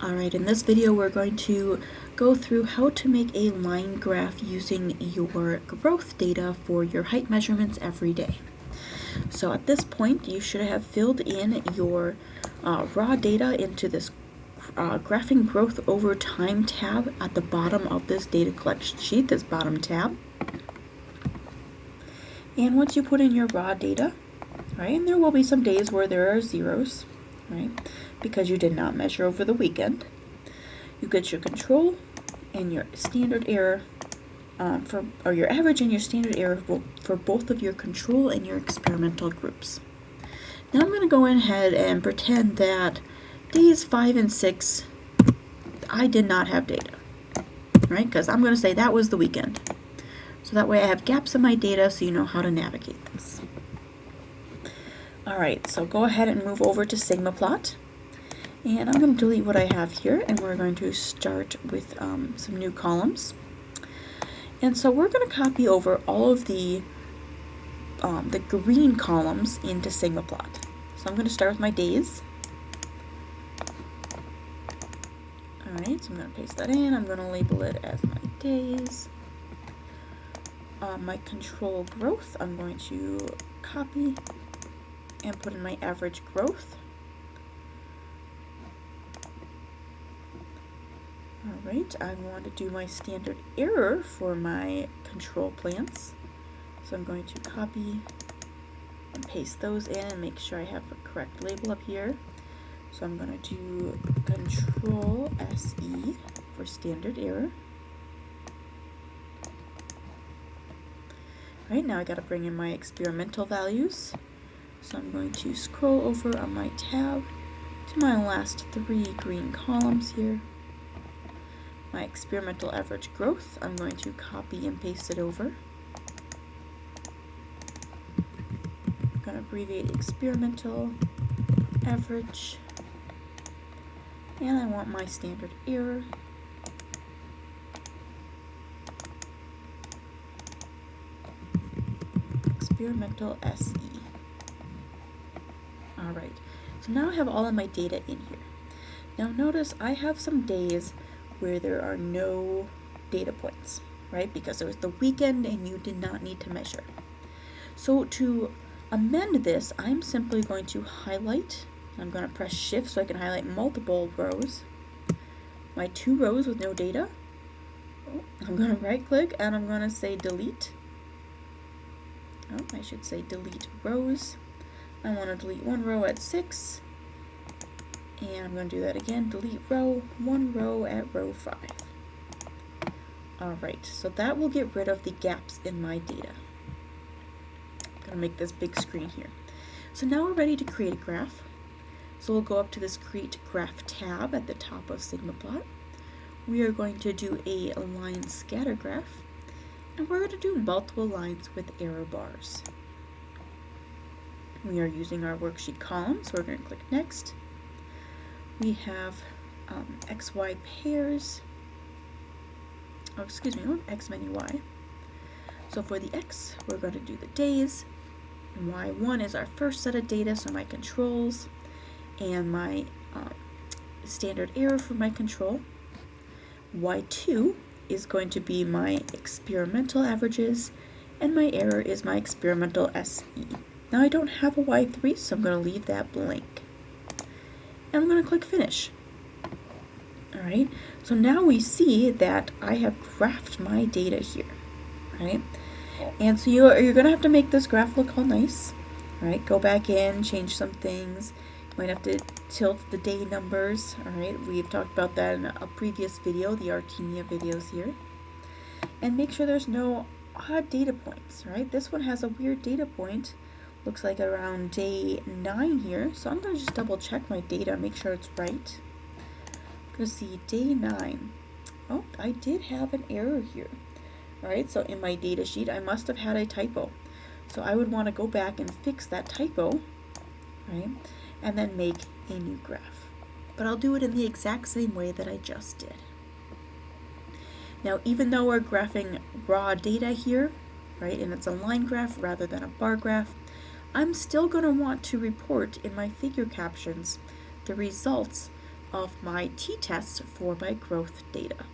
Alright, in this video we're going to go through how to make a line graph using your growth data for your height measurements every day. So at this point you should have filled in your raw data into this graphing growth over time tab at the bottom of this data collection sheet, this bottom tab. And once you put in your raw data, right, and there will be some days where there are zeros, right, because you did not measure over the weekend. You get your control and your standard error or your average and your standard error for both of your control and your experimental groups. Now I'm going to go ahead and pretend that days 5 and 6 I did not have data, right, because I'm going to say that was the weekend. So that way I have gaps in my data so you know how to navigate this. Alright, so go ahead and move over to SigmaPlot. And I'm going to delete what I have here, and we're going to start with some new columns. And so we're going to copy over all of the green columns into SigmaPlot. So I'm going to start with my days. Alright, so I'm going to paste that in. I'm going to label it as my days. My control growth, I'm going to copy and put in my average growth. Alright, I want to do my standard error for my control plants. So I'm going to copy and paste those in and make sure I have the correct label up here. So I'm going to do Control SE for standard error. Alright, now I got to bring in my experimental values. So I'm going to scroll over on my tab to my last 3 green columns here. My experimental average growth, I'm going to copy and paste it over. I'm going to abbreviate experimental average. And I want my standard error. Experimental SE. Alright, so now I have all of my data in here. Now notice I have some days where there are no data points, right? Because it was the weekend and you did not need to measure. So to amend this, I'm simply going to highlight. I'm going to press Shift so I can highlight multiple rows. My 2 rows with no data. I'm going to right click and I'm going to say delete. I should say delete rows. I want to delete 1 row at 6. And I'm going to do that again, delete row, 1 row at row 5. Alright, so that will get rid of the gaps in my data. I'm going to make this big screen here. So now we're ready to create a graph. So we'll go up to this Create Graph tab at the top of SigmaPlot. We are going to do a line scatter graph, and we're going to do multiple lines with error bars. We are using our worksheet column, so we're going to click Next. We have XY pairs, X many Y. So for the X, we're going to do the days. Y1 is our first set of data, so my controls, and my standard error for my control. Y2 is going to be my experimental averages, and my error is my experimental SE. Now I don't have a Y3, so I'm going to leave that blank. And I'm going to click Finish. Alright, so now we see that I have graphed my data here, right? And so you're going to have to make this graph look all nice, right? Go back in, change some things. You might have to tilt the day numbers, alright? We've talked about that in a previous video, the Artemia videos here. And make sure there's no odd data points, right? This one has a weird data point. Looks like around day 9 here, so I'm going to just double check my data, make sure it's right. I'm going to see day 9. Oh, I did have an error here. Alright, so in my data sheet I must have had a typo. So I would want to go back and fix that typo, right? And then make a new graph. But I'll do it in the exact same way that I just did. Now even though we're graphing raw data here, right, and it's a line graph rather than a bar graph, I'm still going to want to report in my figure captions the results of my t-tests for my growth data.